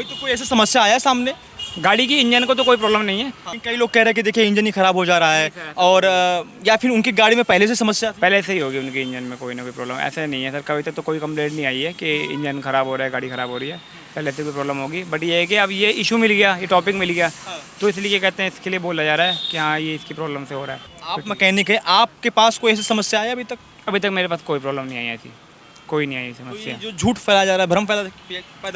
अभी तो कोई ऐसी समस्या आया सामने? गाड़ी की इंजन को तो कोई प्रॉब्लम नहीं है। कई लोग कह रहे हैं कि देखिए इंजन ही खराब हो जा रहा है, और या फिर उनकी गाड़ी में पहले से समस्या थी? पहले से ही होगी उनके इंजन में कोई ना कोई प्रॉब्लम, ऐसा नहीं है सर। कभी तक तो कोई कंप्लेंट नहीं आई है कि इंजन खराब हो रहा है, गाड़ी खराब हो रही है। पहले से कोई प्रॉब्लम होगी, बट ये है कि अब ये इशू मिल गया, ये टॉपिक मिल गया, तो इसलिए कहते हैं, इसके लिए बोला जा रहा है कि हाँ ये इसकी प्रॉब्लम से हो रहा है। आप मैकेनिक है, आपके पास कोई ऐसी समस्या आई अभी तक? अभी तक मेरे पास कोई प्रॉब्लम नहीं आई ऐसी, कोई नहीं आई ये समस्या। जो झूठ फैलाया जा रहा है, भ्रम पैदा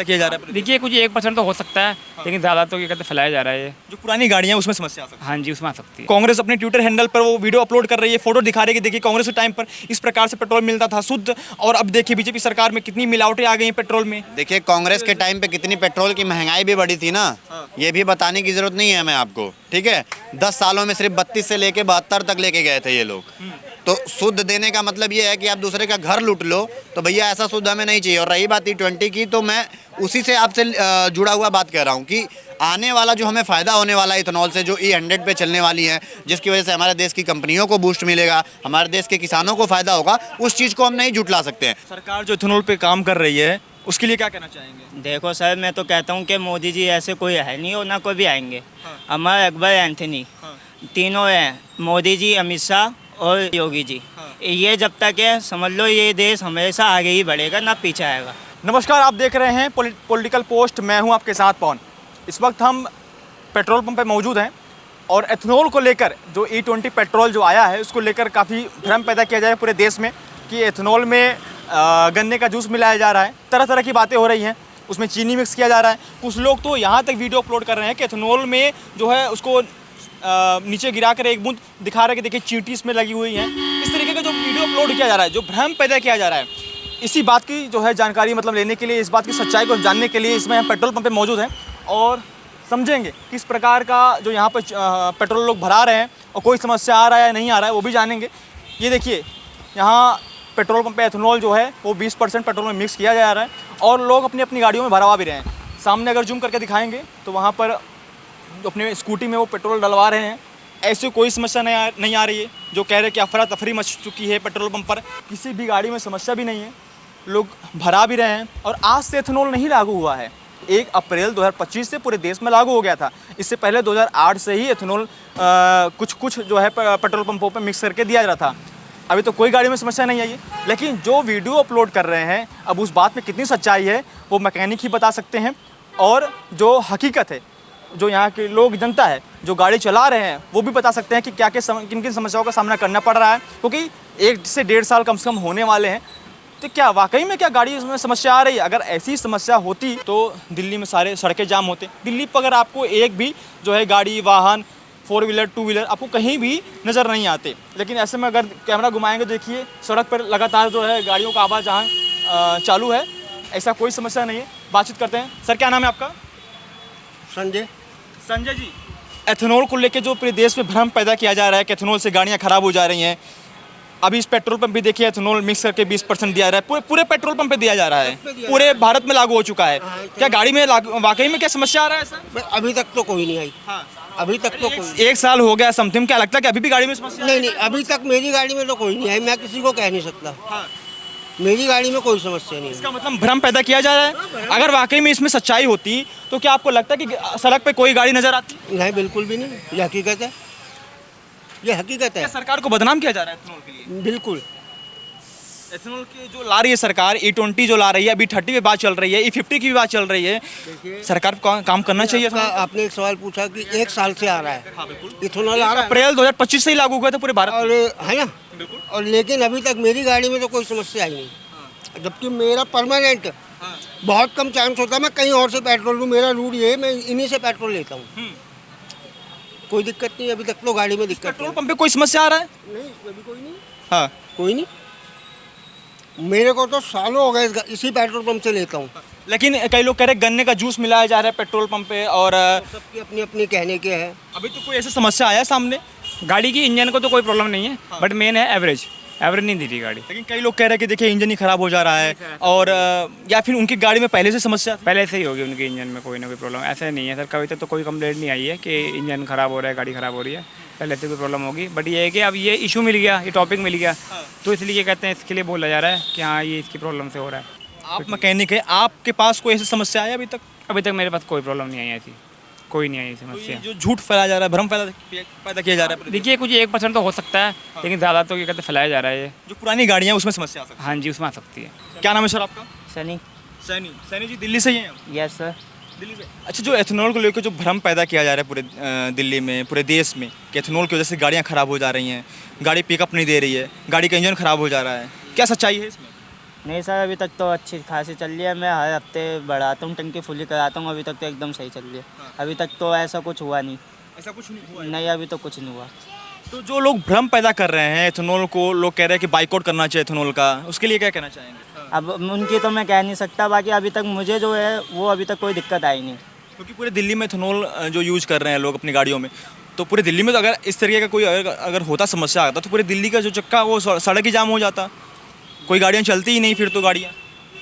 किया जा रहा है, देखिए कुछ 1% तो हो सकता है, लेकिन ज़्यादा तो ये कहते फैलाया जा रहा है ये। जो पुरानी गाड़ियां हैं उसमें समस्या आ सकती है। हाँ जी, उसमें आ सकती है। कांग्रेस अपने ट्विटर हैंडल पर वो वीडियो अपलोड कर रही है, फोटो दिखा रही है कि देखिए कांग्रेस के टाइम पर इस प्रकार से पेट्रोल मिलता था शुद्ध, और अब देखिए बीजेपी सरकार में कितनी मिलावटें आ गई हैं पेट्रोल में। देखिए कांग्रेस के टाइम पे कितनी पेट्रोल की महंगाई भी बढ़ी थी ना, ये भी बताने की जरूरत नहीं है हमें आपको, ठीक है। 10 सालों में सिर्फ 32 से लेके 72 तक लेके गए थे ये लोग। तो शुद्ध देने का मतलब ये है कि आप दूसरे का घर लूट लो, तो भैया ऐसा शुद्ध हमें नहीं चाहिए। और रही बात E20 की, तो मैं उसी से आपसे जुड़ा हुआ बात कह रहा हूँ कि आने वाला जो हमें फ़ायदा होने वाला है इथेनॉल से, जो E100 पे चलने वाली है, जिसकी वजह से हमारे देश की कंपनियों को बूस्ट मिलेगा, हमारे देश के किसानों को फ़ायदा होगा, उस चीज़ को हम नहीं जुटला सकते हैं। सरकार जो इथेनॉल पे काम कर रही है उसके लिए क्या कहना चाहेंगे? देखो सर, मैं तो कहता हूँ कि मोदी जी ऐसे कोई है नहीं और ना कोई भी आएंगे। अमर अकबर एंथनी, तीनों हैं, मोदी जी, अमित शाह और योगी जी। ये जब तक है समझ लो ये देश हमेशा आगे ही बढ़ेगा, ना पीछे आएगा। नमस्कार, आप देख रहे हैं पॉलिटिकल पोस्ट, मैं हूं आपके साथ पवन। इस वक्त हम पेट्रोल पंप पे मौजूद हैं और एथेनॉल को लेकर जो E20 पेट्रोल जो आया है उसको लेकर काफ़ी भ्रम पैदा किया जाए पूरे देश में कि एथेनॉल में गन्ने का जूस मिलाया जा रहा है, तरह तरह की बातें हो रही हैं, उसमें चीनी मिक्स किया जा रहा है। कुछ लोग तो यहाँ तक वीडियो अपलोड कर रहे हैं कि एथेनॉल में जो है उसको नीचे गिरा कर एक बूंद दिखा रहा है कि देखिए चींटी इसमें लगी हुई है। इस तरीके का जो वीडियो अपलोड किया जा रहा है, जो भ्रम पैदा किया जा रहा है, इसी बात की जो है जानकारी मतलब लेने के लिए, इस बात की सच्चाई को जानने के लिए इसमें हम पेट्रोल पंप पे मौजूद हैं और समझेंगे किस प्रकार का जो यहाँ पर पेट्रोल लोग भरा रहे हैं और कोई समस्या आ रहा है या नहीं आ रहा है वो भी जानेंगे। ये देखिए यहाँ पेट्रोल पंप पे एथेनॉल जो है वो 20% पेट्रोल में मिक्स किया जा रहा है और लोग अपनी अपनी गाड़ियों में भरवा भी रहे हैं। सामने अगर जूम करके दिखाएंगे तो वहाँ पर अपने स्कूटी में वो पेट्रोल डलवा रहे हैं। ऐसी कोई समस्या नहीं आ रही है। जो कह रहे हैं कि अफरा तफरी मच चुकी है पेट्रोल पंप पर, किसी भी गाड़ी में समस्या भी नहीं है, लोग भरा भी रहे हैं। और आज से एथेनॉल नहीं लागू हुआ है, 1 अप्रैल 2025 से पूरे देश में लागू हो गया था। इससे पहले 2008 से ही एथेनॉल कुछ जो है पेट्रोल पंपों पर मिक्स करके दिया जा रहा था। अभी तो कोई गाड़ी में समस्या नहीं आई है, लेकिन जो वीडियो अपलोड कर रहे हैं अब उस बात में कितनी सच्चाई है वो मैकेनिक ही बता सकते हैं। और जो हकीकत है, जो यहाँ के लोग, जनता है जो गाड़ी चला रहे हैं, वो भी बता सकते हैं कि क्या किन किन समस्याओं का सामना करना पड़ रहा है। क्योंकि 1 से 1.5 साल कम से कम होने वाले हैं। तो क्या वाकई में क्या गाड़ी में समस्या आ रही है? अगर ऐसी समस्या होती तो दिल्ली में सारे सड़कें जाम होते। दिल्ली पर अगर आपको एक भी जो है गाड़ी, वाहन, 4 व्हीलर, 2 व्हीलर आपको कहीं भी नज़र नहीं आते। लेकिन ऐसे में अगर कैमरा घुमाएंगे, देखिए सड़क पर लगातार जो है गाड़ियों का आवाजाही चालू है। ऐसा कोई समस्या नहीं है। बातचीत करते हैं। सर क्या नाम है आपका? संजय जी, एथेनॉल को लेकर जो पूरे देश में भ्रम पैदा किया जा रहा है कि एथेनॉल से गाड़ियाँ खराब हो जा रही हैं, अभी इस पेट्रोल पंप भी देखिए एथेनॉल मिक्स करके 20% दिया जा रहा है, पूरे पेट्रोल पंप पे दिया जा रहा है, पूरे भारत में लागू हो चुका है। क्या गाड़ी में वाकई में क्या समस्या आ रहा है सर? अभी तक तो कोई नहीं आई। अभी तक तो कोई 1 साल हो गया समथिंग, क्या लगता है कि अभी भी गाड़ी में समस्या? नहीं, अभी तक मेरी गाड़ी में तो कोई नहीं आई। मैं किसी को कह नहीं सकता, मेरी गाड़ी में कोई समस्या नहीं है। इसका मतलब भ्रम पैदा किया जा रहा है। अगर वाकई में इसमें सच्चाई होती तो क्या आपको लगता है कि सड़क पे कोई गाड़ी नजर आती? नहीं, बिल्कुल भी नहीं। ये हकीकत है, ये हकीकत है। सरकार को बदनाम किया जा रहा है एथेनॉल के लिए? बिल्कुल। एथेनॉल की जो ला रही है सरकार, E20 जो ला रही है, अभी 30 की बात चल रही है, E50 की भी बात चल रही है। सरकार को काम करना चाहिए था। आपने एक सवाल पूछा कि 1 साल से आ रहा है। हाँ, बिल्कुल। इथेनॉल आ रहा है, अप्रैल 2025 से ही लागू हुआ था पूरे भारत और है ना, और लेकिन अभी तक मेरी गाड़ी में तो कोई समस्या आई नहीं। जबकि मेरा परमानेंट बहुत कम चांस होता है मैं कहीं और से पेट्रोल लूँ। मेरा रूट ये है, मैं इन्हीं से पेट्रोल लेता हूँ। कोई दिक्कत नहीं, अभी तक तो गाड़ी में दिक्कत। पेट्रोल पंप पे कोई समस्या आ रहा है? नहीं, अभी कोई नहीं। हाँ, कोई नहीं। मेरे को तो सालों हो गए इसी पेट्रोल पंप से लेता हूँ। लेकिन कई लोग कह रहे हैं गन्ने का जूस मिलाया जा रहा है पेट्रोल पंप पे, और सबकी अपनी अपनी कहने के है। अभी तो कोई ऐसी समस्या आया सामने? गाड़ी की इंजन को तो कोई प्रॉब्लम नहीं है, बट मेन है एवरेज नहीं दी थी गाड़ी। लेकिन कई लोग कह रहे हैं कि देखिए इंजन ही खराब हो जा रहा है, और या फिर उनकी गाड़ी में पहले से समस्या थी? पहले से ही होगी उनके इंजन में कोई ना कोई प्रॉब्लम, ऐसा नहीं है सर। कभी तक तो कोई कंप्लेंट नहीं आई है कि इंजन खराब हो रहा है, गाड़ी खराब हो रही है। पहले से कोई प्रॉब्लम होगी, बट ये है कि अब ये इशू मिल गया, ये टॉपिक मिल गया, तो इसलिए कहते हैं, इसके लिए बोला जा रहा है कि हाँ ये इसकी प्रॉब्लम से हो रहा है। आप मैकेनिक है, आपके पास कोई ऐसी समस्या है अभी तक? अभी तक मेरे पास कोई प्रॉब्लम नहीं आई ऐसी, कोई नहीं आई तो ये समस्या। जो झूठ फैलाया जा रहा है, भ्रम पैदा किया जा रहा है, देखिए कुछ 1% तो हो सकता है, लेकिन ज़्यादा तो ये कहते फैलाया जा रहा है ये। जो पुरानी गाड़ियाँ हैं उसमें समस्या आ सकती हाँ जी, उसमें आ सकती है। है। क्या नाम है सर आपका? सनी। सैनी। सैनी जी दिल्ली से ही हैं? Yes sir. दिल्ली से। अच्छा, जो एथेनॉल को लेकर जो भ्रम पैदा किया जा रहा है पूरे दिल्ली में, पूरे देश में, कि एथेनॉल की वजह से गाड़ियाँ खराब हो जा रही हैं, गाड़ी पिकअप नहीं दे रही है, गाड़ी का इंजन खराब हो जा रहा है, क्या सच्चाई है इसमें? नहीं सर, अभी तक तो अच्छी खासी चल रही है। मैं हर हफ्ते बढ़ाता हूँ, टंकी फुली कराता हूँ, अभी तक तो एकदम सही चल रही है। अभी तक तो ऐसा कुछ हुआ नहीं। ऐसा कुछ नहीं हुआ है? नहीं, अभी तो कुछ नहीं हुआ। तो जो लोग भ्रम पैदा कर रहे हैं एथेनॉल को, लोग कह रहे हैं कि बाइकआउट करना चाहिए एथेनॉल का, उसके लिए क्या कहना चाहेंगे? अब उनकी तो मैं कह नहीं सकता, बाकी अभी तक मुझे जो है वो अभी तक कोई दिक्कत आई नहीं। क्योंकि पूरे दिल्ली में एथेनॉल जो यूज़ कर रहे हैं लोग अपनी गाड़ियों में, तो पूरे दिल्ली में तो अगर इस तरीके का कोई अगर होता, समस्या आता, तो पूरे दिल्ली का जो चक्का वो सड़क ही जाम हो जाता, कोई गाड़ियाँ चलती ही नहीं फिर तो गाड़ियाँ।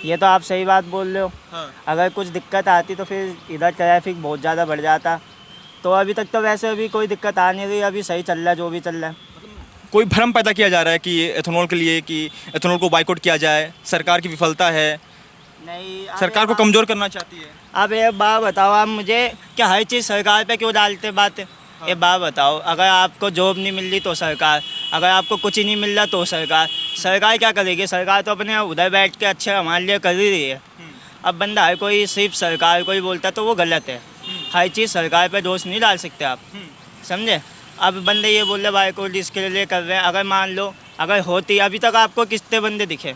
ये तो आप सही बात बोल रहे हो। हाँ। अगर कुछ दिक्कत आती तो फिर इधर ट्रैफिक बहुत ज़्यादा बढ़ जाता। तो अभी तक तो वैसे अभी कोई दिक्कत आ नहीं रही, अभी सही चल रहा है जो भी चल रहा है। कोई भ्रम पैदा किया जा रहा है कि एथेनॉल के लिए, कि एथेनॉल को बाइकआउट किया जाए, सरकार की विफलता है, नहीं, सरकार को कमज़ोर करना चाहती है। अब ये बात बताओ आप मुझे कि हर चीज़ सरकार पे क्यों डालते बात। ये बात बताओ, अगर आपको जॉब नहीं मिल रही तो सरकार, अगर आपको कुछ ही नहीं मिल रहा तो सरकार। सरकार क्या करेगी? सरकार तो अपने उधर बैठ के अच्छा हमारे लिए कर ही रही है। अब बंदा हर कोई सिर्फ सरकार को ही बोलता तो वो गलत है। हर चीज़ सरकार पे दोष नहीं डाल सकते आप, समझे? अब बंदे ये बोल रहे बाइकआउट इसके लिए कर रहे हैं, अगर मान लो अगर होती, अभी तक आपको कितने बंदे दिखे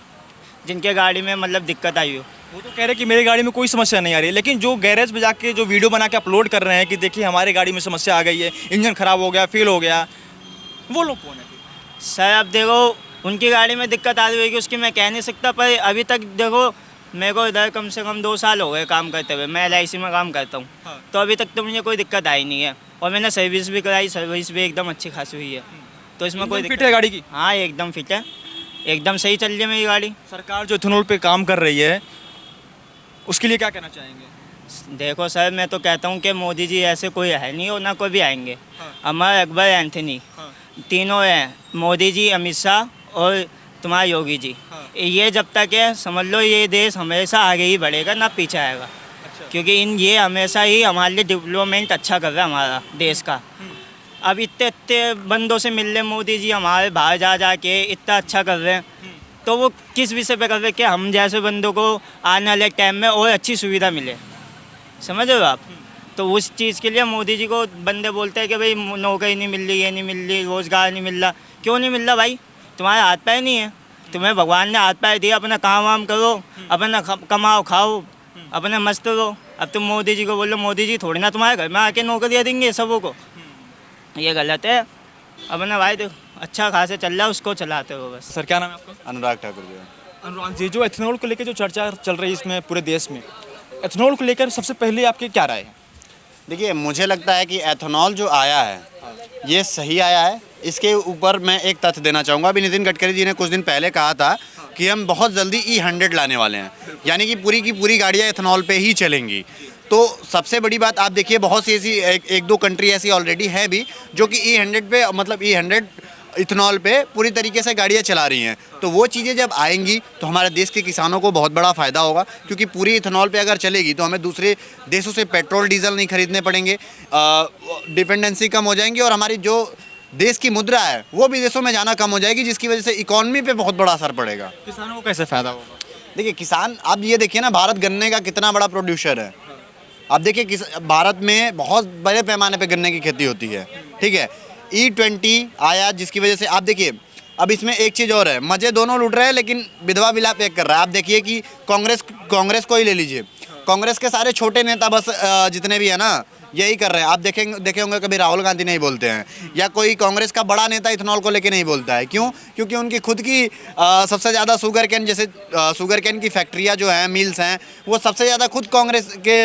जिनके गाड़ी में मतलब दिक्कत आई हो? वो तो कह रहे हैं कि मेरी गाड़ी में कोई समस्या नहीं आ रही है, लेकिन जो गैरेज में जाके जो वीडियो बना के अपलोड कर रहे हैं कि देखिए हमारी गाड़ी में समस्या आ गई है, इंजन खराब हो गया, फेल हो गया, वो लोग कौन है? सर अब देखो, उनकी गाड़ी में दिक्कत आ रही होगी उसकी मैं कह नहीं सकता, पर अभी तक देखो मेरे को इधर कम से कम 2 साल हो गए काम करते हुए। मैं LIC में काम करता हूँ। हाँ। तो अभी तक तो मुझे कोई दिक्कत आई नहीं है, और मैंने सर्विस भी कराई, सर्विस भी एकदम अच्छी खासी हुई है। तो इसमें कोई फिट दिक्कत है गाड़ी की? हाँ, एकदम फिट है, एकदम सही चल रही है मेरी गाड़ी। सरकार जो एथेनॉल पे काम कर रही है उसके लिए क्या कहना चाहेंगे? देखो सर, मैं तो कहता हूँ कि मोदी जी ऐसे कोई है नहीं और ना कोई भी आएंगे। अमर, अकबर, एंथनी, तीनों हैं, मोदी जी, अमित शाह और तुम्हारा योगी जी। ये जब तक है समझ लो ये देश हमेशा आगे ही बढ़ेगा, ना पीछे आएगा। क्योंकि ये हमेशा ही हमारे लिए डेवलपमेंट अच्छा कर रहा है हमारा देश का। अब इतने इतने बंदों से मिल रहे मोदी जी, हमारे बाहर जा के इतना अच्छा कर रहे हैं, तो वो किस विषय पे कर रहे हैं कि हम जैसे बंदों को आने वाले टाइम में और अच्छी सुविधा मिले, समझ रहे हो आप? तो उस चीज़ के लिए मोदी जी को बंदे बोलते हैं कि भाई नौकरी नहीं मिल रही, ये नहीं मिल रही, रोज़गार नहीं मिल रहा। क्यों नहीं मिल रहा भाई? तुम्हारे हाथ पैर नहीं है, तुम्हें भगवान ने हाथ पैर दिया, अपना काम वाम करो, अपना कमाओ खाओ, अपना मस्त रहो। अब तुम मोदी जी को बोलो, मोदी जी थोड़ी ना तुम्हारे घर में आके नौकरियाँ देंगे सबों को, ये गलत है। अपना भाई देखो अच्छा खासा चल रहा है, उसको चलाते हो बस। सर क्या नाम है आपका? अनुराग ठाकुर जी। अनुराग जी, जो एथेनॉल को लेकर जो चर्चा चल रही है इसमें पूरे देश में, एथेनॉल को लेकर सबसे पहले आपकी क्या राय है? देखिए, मुझे लगता है कि एथेनॉल जो आया है ये सही आया है। इसके ऊपर मैं एक तथ्य देना चाहूँगा। अभी नितिन गडकरी जी ने कुछ दिन पहले कहा था कि हम बहुत जल्दी E100 लाने वाले हैं, यानी कि पूरी की पूरी गाड़ियाँ एथेनॉल पे ही चलेंगी। तो सबसे बड़ी बात आप देखिए, बहुत सी ऐसी एक दो कंट्री ऐसी ऑलरेडी है भी जो कि E100 पे, मतलब E100 इथेनॉल पे पूरी तरीके से गाड़ियाँ चला रही हैं। तो वो चीज़ें जब आएंगी तो हमारे देश के किसानों को बहुत बड़ा फ़ायदा होगा, क्योंकि पूरी इथेनॉल पे अगर चलेगी तो हमें दूसरे देशों से पेट्रोल डीजल नहीं खरीदने पड़ेंगे, डिपेंडेंसी कम हो जाएंगी, और हमारी जो देश की मुद्रा है वो विदेशों में जाना कम हो जाएगी, जिसकी वजह से इकॉनमी पे बहुत बड़ा असर पड़ेगा। किसानों को कैसे फ़ायदा होगा? देखिए किसान, आप ये देखिए ना, भारत गन्ने का कितना बड़ा प्रोड्यूसर है। आप देखिए भारत में बहुत बड़े पैमाने पे गन्ने की खेती होती है, ठीक है। E20 आया जिसकी वजह से आप देखिए, अब इसमें एक चीज़ और है, मज़े दोनों लूट रहे हैं लेकिन विधवा विलाप एक कर रहा है। आप देखिए कि कांग्रेस को ही ले लीजिए, कांग्रेस के सारे छोटे नेता बस जितने भी है ना यही कर रहे हैं। आप देखे होंगे कभी राहुल गांधी नहीं बोलते हैं, या कोई कांग्रेस का बड़ा नेता इथेनॉल को लेके नहीं बोलता है। क्यों? क्योंकि उनकी खुद की सबसे ज़्यादा शुगर कैन, जैसे शुगर कैन की फैक्ट्रियाँ जो हैं, मिल्स हैं, वो सबसे ज़्यादा खुद कांग्रेस के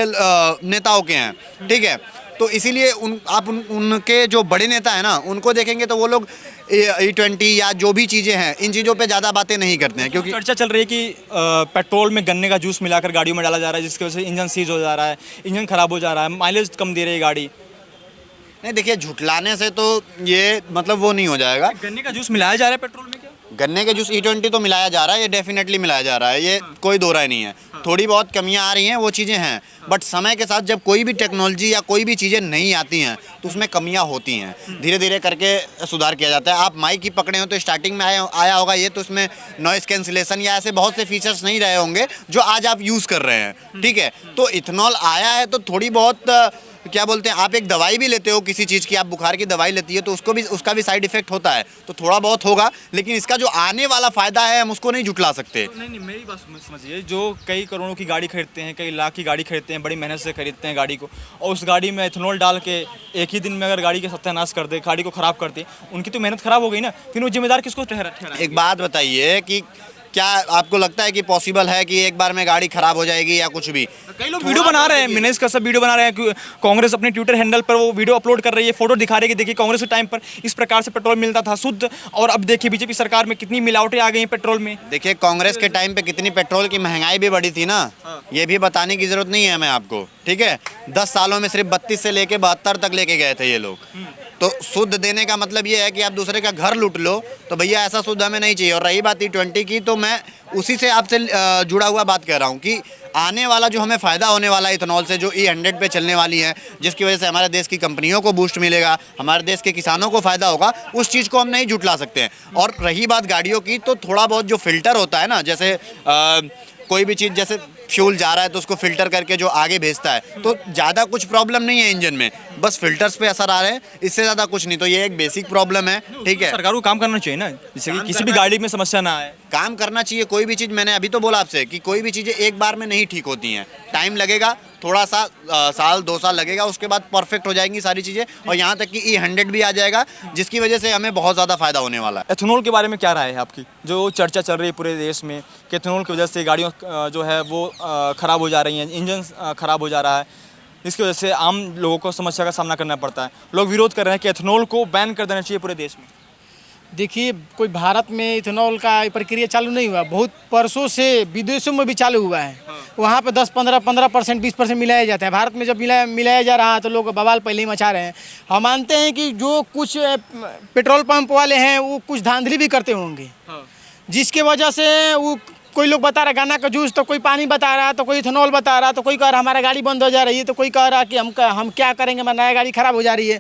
नेताओं के हैं, ठीक है। तो इसीलिए उनके जो बड़े नेता हैं ना, उनको देखेंगे तो वो लोग E20 या जो भी चीज़ें हैं इन चीज़ों पे ज़्यादा बातें नहीं करते हैं। क्योंकि चर्चा चल रही है कि पेट्रोल में गन्ने का जूस मिलाकर गाड़ियों में डाला जा रहा है, जिसकी वजह से इंजन सीज हो जा रहा है, इंजन खराब हो जा रहा है, माइलेज कम दे रही है गाड़ी। नहीं देखिए, झुटलाने से तो ये मतलब वो नहीं हो जाएगा। गन्ने का जूस मिलाया जा रहा है पेट्रोल में क्या? गन्ने के जूस E20 तो मिलाया जा रहा है, ये डेफिनेटली मिलाया जा रहा है, ये कोई दो राय नहीं है। थोड़ी बहुत कमियां आ रही हैं, वो चीज़ें हैं, बट समय के साथ जब कोई भी टेक्नोलॉजी या कोई भी चीज़ें नहीं आती हैं तो उसमें कमियां होती हैं, धीरे धीरे करके सुधार किया जाता है। आप माइक ही पकड़े हो तो स्टार्टिंग में आया होगा ये, तो उसमें नॉइस कैंसिलेशन या ऐसे बहुत से फीचर्स नहीं रहे होंगे जो आज आप यूज़ कर रहे हैं, ठीक है। तो इथेनॉल आया है तो थोड़ी बहुत क्या बोलते हैं, आप एक दवाई भी लेते हो किसी चीज़ की, आप बुखार की दवाई लेती है तो उसका भी साइड इफेक्ट होता है, तो थोड़ा बहुत होगा, लेकिन इसका जो आने वाला फ़ायदा है हम उसको नहीं जुटला सकते। नहीं, मेरी बात समझिए, जो कई करोड़ों की गाड़ी खरीदते हैं, कई लाख की गाड़ी खरीदते हैं, बड़ी मेहनत से खरीदते हैं गाड़ी को, और उस गाड़ी में इथेनॉल डाल के एक ही दिन में अगर गाड़ी का सत्यानाश कर दे, गाड़ी को ख़राब कर दे, उनकी तो मेहनत ख़राब हो गई ना, फिर वो जिम्मेदार किसको ठहराएंगे? एक बात बताइए कि क्या आपको लगता है कि पॉसिबल है कि एक बार में गाड़ी खराब हो जाएगी या कुछ भी? कई लोग वीडियो बना रहे हैं, मिनेज का सब वीडियो बना रहे हैं, कांग्रेस अपने ट्विटर हैंडल पर वो वीडियो अपलोड कर रही है, फोटो दिखा रही है कि देखिए कांग्रेस के टाइम पर इस प्रकार से पेट्रोल मिलता था शुद्ध, और अब देखिए बीजेपी सरकार में कितनी मिलावटें आ गई हैं पेट्रोल में। देखिए कांग्रेस के टाइम पे कितनी पेट्रोल की महंगाई भी बढ़ी थी ना, ये भी बताने की जरूरत नहीं है हमें आपको, ठीक है। 10 सालों में सिर्फ 32 से लेके 72 तक लेके गए थे ये लोग। तो शुद्ध देने का मतलब ये है कि आप दूसरे का घर लूट लो, तो भैया ऐसा शुद्ध हमें नहीं चाहिए। और रही बात E20 की, तो मैं उसी से आपसे जुड़ा हुआ बात कर रहा हूँ कि आने वाला जो हमें फ़ायदा होने वाला है इथेनॉल से, जो E100 पे चलने वाली है, जिसकी वजह से हमारे देश की कंपनियों को बूस्ट मिलेगा, हमारे देश के किसानों को फ़ायदा होगा, उस चीज़ को हम नहीं जुटला सकते हैं। और रही बात गाड़ियों की, तो थोड़ा बहुत जो फ़िल्टर होता है ना, जैसे कोई भी चीज़ जैसे फ्यूल जा रहा है तो उसको फिल्टर करके जो आगे भेजता है, तो ज़्यादा कुछ प्रॉब्लम नहीं है इंजन में, बस फिल्टर्स पे असर आ रहे हैं, इससे ज़्यादा कुछ नहीं। तो ये एक बेसिक प्रॉब्लम है, ठीक है। सरकार को काम करना चाहिए ना, जिससे कि किसी भी गाड़ी में समस्या ना आए। काम करना चाहिए, कोई भी चीज़, मैंने अभी तो बोला आपसे कि कोई भी चीज़ें एक बार में नहीं ठीक होती हैं, टाइम लगेगा, थोड़ा सा साल 2 साल लगेगा, उसके बाद परफेक्ट हो जाएंगी सारी चीज़ें, और यहाँ तक कि E100 भी आ जाएगा, जिसकी वजह से हमें बहुत ज़्यादा फ़ायदा होने वाला है। एथेनॉल के बारे में क्या राय है आपकी? जो चर्चा चल रही है पूरे देश में कि एथेनॉल की वजह से गाड़ियों जो है वो ख़राब हो जा रही हैं, इंजन ख़राब हो जा रहा है, इसकी वजह से आम लोगों को समस्या का सामना करना पड़ता है। लोग विरोध कर रहे हैं कि एथेनॉल को बैन कर देना चाहिए पूरे देश में। देखिए, कोई भारत में इथेनॉल का प्रक्रिया चालू नहीं हुआ, बहुत वर्षों से विदेशों में भी चालू हुआ है। वहाँ पे 10-15% 20% मिलाया जाता है। भारत में जब मिलाया जा रहा है तो लोग बवाल पहले ही मचा रहे हैं। हम मानते हैं कि जो कुछ पेट्रोल पंप वाले हैं वो कुछ धांधली भी करते होंगे, जिसके वजह से वो कोई लोग बता रहा गन्ना का जूस, तो कोई पानी बता रहा, तो कोई इथेनॉल बता रहा, तो कोई कह रहा हमारा गाड़ी बंद हो जा रही है, तो कोई कह रहा कि हम क्या करेंगे, हमारी नया गाड़ी खराब हो जा रही है।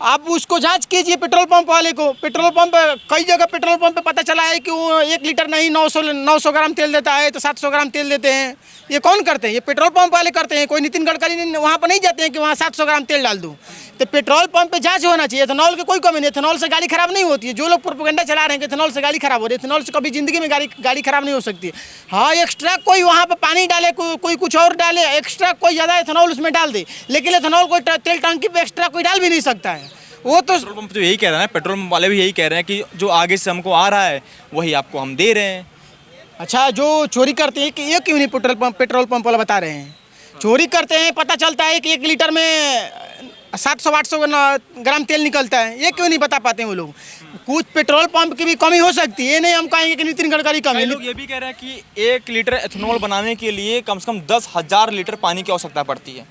आप उसको जांच कीजिए पेट्रोल पंप वाले को। पेट्रोल पंप, कई जगह पेट्रोल पंप पे पता चला है कि वो 1 लीटर नहीं 900 ग्राम तेल देता है, तो 700 ग्राम तेल देते हैं। ये कौन करते हैं? ये पेट्रोल पंप वाले करते हैं। कोई नितिन गडकरी वहाँ पर नहीं जाते हैं कि वहाँ 700 ग्राम तेल डाल दूँ। तो पेट्रोल पंप पे जांच होना चाहिए। इथेनॉल की कोई कमी नहीं, इथेनॉल से गाड़ी खराब नहीं होती है। जो लोग प्रोपेगेंडा चला रहे हैं कि इथेनॉल से गाड़ी खराब हो रही है, इथेनॉल से कभी जिंदगी में गाड़ी खराब नहीं हो सकती। हाँ, एक्स्ट्रा कोई वहाँ पे पानी डाले, कोई कुछ और डाले, एक्स्ट्रा कोई ज़्यादा इथेनॉल उसमें डाल दे, लेकिन इथेनॉल कोई तेल टंकी पे एक्स्ट्रा कोई डाल भी नहीं सकता है। वो तो पेट्रोल पंप तो यही कह रहे हैं, पेट्रोल पंप वाले भी यही कह रहे हैं कि जो आगे से हमको आ रहा है वही आपको हम दे रहे हैं। अच्छा, जो चोरी करते हैं कि ये क्यों नहीं पेट्रोल पंप वाला बता रहे हैं? चोरी करते हैं, पता चलता है कि 1 लीटर में 700-800 ग्राम तेल निकलता है, ये क्यों नहीं बता पाते हैं वो लोग? कुछ पेट्रोल पंप की भी कमी हो सकती है, ये नहीं हम कहेंगे कि नितिन गडकरी कमी। लोग ये भी कह रहे हैं कि 1 लीटर एथेनॉल बनाने के लिए कम से कम 10,000 लीटर पानी की आवश्यकता पड़ती है।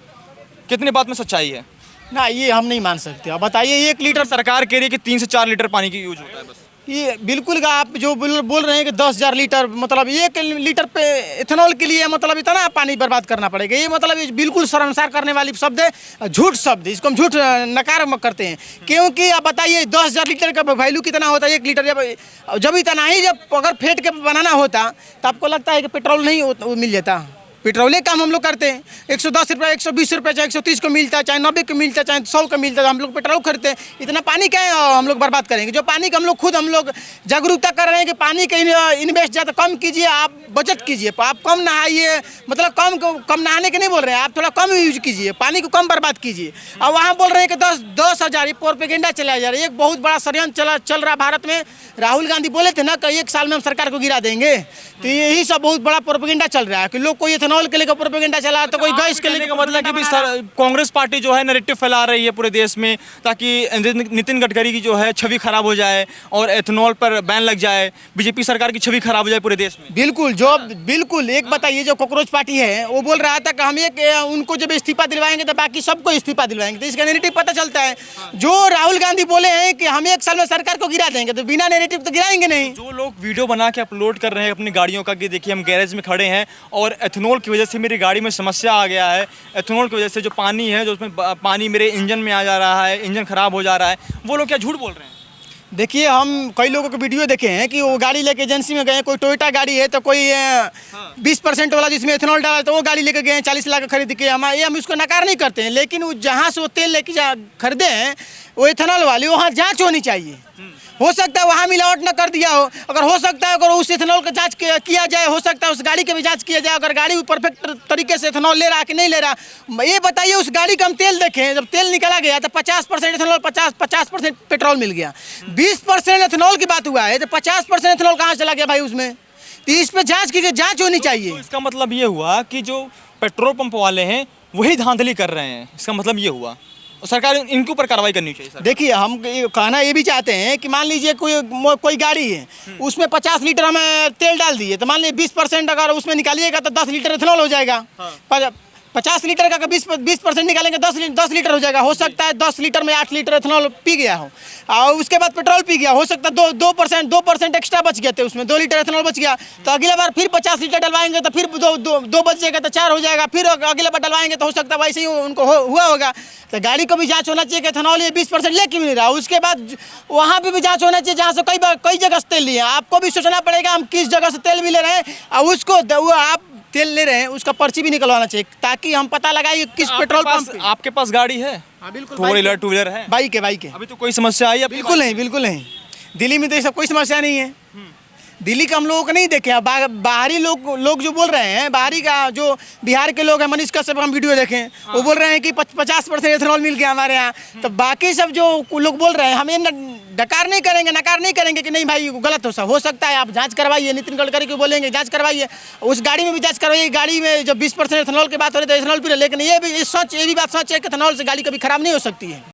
कितनी बात में सच्चाई है? ना, ये हम नहीं मान सकते। अब बताइए, 1 लीटर सरकार कह रही है कि 3 से 4 लीटर पानी की यूज होता है बस। ये बिल्कुल का आप जो बोल रहे हैं कि 10,000 लीटर, मतलब 1 लीटर पे इथेनॉल के लिए मतलब इतना पानी बर्बाद करना पड़ेगा, ये मतलब ये बिल्कुल शर्मसार करने वाली शब्द है, झूठ शब्द, इसको हम झूठ नकार करते हैं। क्योंकि आप बताइए 10,000 लीटर का वैल्यू कितना होता है 1 लीटर? जब इतना ही, जब अगर फेंट के बनाना होता तो आपको लगता है कि पेट्रोल नहीं मिल जाता? पेट्रोले काम हम लोग करते हैं, 110 रुपये, 120 रुपये, चाहे 130 को मिलता है, चाहे 90 को मिलता है, चाहे 100 का मिलता है, हम लोग पेट्रोल खरीदते हैं। इतना पानी क्या है हम लोग बर्बाद करेंगे? जो पानी का हम लोग जागरूकता कर रहे हैं कि पानी के इन्वेस्ट ज़्यादा कम कीजिए, आप बचत कीजिए, आप कम नहाइए, मतलब कम नहाने के नहीं बोल रहे हैं, आप थोड़ा कम यूज कीजिए, पानी को कम बर्बाद कीजिए। अब वहाँ बोल रहे हैं कि 10,000, ये प्रोपेगेंडा चलाया जा रहा है। एक बहुत बड़ा षड्यंत्र चल रहा भारत में। राहुल गांधी बोले थे ना कि 1 साल में हम सरकार को गिरा देंगे, तो यही सब बहुत बड़ा प्रोपेगेंडा चल रहा है कि लोग को इथेनॉल के लेकर प्रोपेगेंडा चला, तो कोई गैस के कहने लेकर का मतलब कि भी कांग्रेस पार्टी जो है नैरेटिव फैला रही है पूरे देश में, ताकि नितिन गडकरी की जो है छवि खराब हो जाए और एथेनॉल पर बैन लग जाए, बीजेपी सरकार की छवि खराब हो जाए पूरे देश में। बिल्कुल एक बताइए, जो कॉकरोच पार्टी है वो बोल रहा था कि हम एक उनको जब इस्तीफा दिलवाएंगे तो बाकी सबको इस्तीफा दिलवाएंगे, तो इसका नैरेटिव पता चलता है। जो राहुल गांधी बोले हैं कि हम 1 साल में सरकार को गिरा देंगे, तो बिना नैरेटिव तो गिराएंगे नहीं। जो लोग वीडियो बना के अपलोड कर रहे हैं अपनी गाड़ियों का कि देखिए हम गैरेज में खड़े हैं और एथेनॉल की वजह से मेरी गाड़ी में समस्या आ गया है, एथेनॉल की वजह से जो पानी है, जो उसमें पानी मेरे इंजन में आ जा रहा है, इंजन खराब हो जा रहा है, वो लोग क्या झूठ बोल रहे हैं? देखिए, हम कई लोगों के वीडियो देखे हैं कि वो गाड़ी लेके एजेंसी में गए, कोई टोयोटा गाड़ी है तो कोई 20% वाला जिसमें एथेनॉल डाला, तो वो गाड़ी लेके गए 40 लाख खरीद के। हम उसको नकार नहीं करते हैं, लेकिन वो जहाँ से वो तेल लेके खरीदे हैं वो एथेनॉल वाले, वहाँ जाँच होनी चाहिए। हो सकता है वहाँ मिलावट न कर दिया हो, अगर हो सकता है अगर उस एथेनॉल का जांच किया जाए, हो सकता है उस गाड़ी की भी जांच किया जाए, अगर गाड़ी परफेक्ट तरीके से एथेनॉल ले रहा कि नहीं ले रहा। ये बताइए, उस गाड़ी का हम तेल देखें, जब तेल निकाला गया तो 50% एथेनॉल, 50% पेट्रोल मिल गया। 20% एथेनॉल की बात हुआ है, तो 50% एथेनॉल कहाँ चला गया भाई उसमें? तो इस पर जाँच होनी चाहिए। तो इसका मतलब ये हुआ कि जो पेट्रोल पंप वाले हैं वही धांधली कर रहे हैं, इसका मतलब ये हुआ, और सरकार इनके ऊपर कार्रवाई करनी चाहिए सर। देखिए, हम कहना ये भी चाहते हैं कि मान लीजिए कोई गाड़ी है, उसमें 50 लीटर हमें तेल डाल दिए, तो मान लीजिए 20% अगर उसमें निकालिएगा तो 10 लीटर एथेनॉल हो जाएगा। 50 लीटर का 20% निकालेंगे 10 लीटर हो जाएगा। हो सकता है 10 लीटर में 8 लीटर एथेनॉल पी गया हो, और उसके बाद पेट्रोल पी गया, हो सकता है 2% एक्स्ट्रा बच गए थे, उसमें 2 लीटर एथेनॉल बच गया। तो अगले बार फिर 50 लीटर डलवाएंगे तो फिर 2 बच जाएगा तो 4 हो जाएगा, फिर अगले बार डलवाएंगे तो हो सकता है वैसे ही उनको हुआ होगा। तो गाड़ी को भी जांच होना चाहिए कि एथेनॉल ये 20% लेके मिल रहा है। उसके बाद वहाँ पे भी जांच होना चाहिए जहाँ से कई जगह से तेल लिए। आपको भी सोचना पड़ेगा हम किस जगह से तेल भी ले रहे हैं, और उसको आप तेल ले रहे हैं उसका पर्ची भी निकलवाना चाहिए, ताकि हम पता लगाए किस पेट्रोल पंप। आपके पास गाड़ी है? बिल्कुल, 4 व्हीलर है? बाइक है। अभी तो कोई समस्या आई है? बिल्कुल नहीं। दिल्ली में तो ये सब कोई समस्या नहीं है। दिल्ली का हम लोगों को नहीं देखे हैं। बाहरी लोग जो बोल रहे हैं, बाहरी का जो बिहार के लोग हैं, मनीष कश्यप, हम वीडियो देखें, वो बोल रहे हैं कि 50% एथेनॉल मिल गया हमारे यहाँ। तो बाकी सब जो लोग बोल रहे हैं, हम ये नकार नहीं करेंगे कि नहीं भाई गलत हो सकता है। आप जांच करवाइए, नितिन गडकरी को बोलेंगे जांच करवाइए, उस गाड़ी में भी जांच करवाइए। गाड़ी में जब 20% एथेनॉल की बात हो रही है तो एथेनॉल पी रहे, लेकिन ये भी बात सच है कि एथेनॉल से गाड़ी कभी खराब नहीं हो सकती है।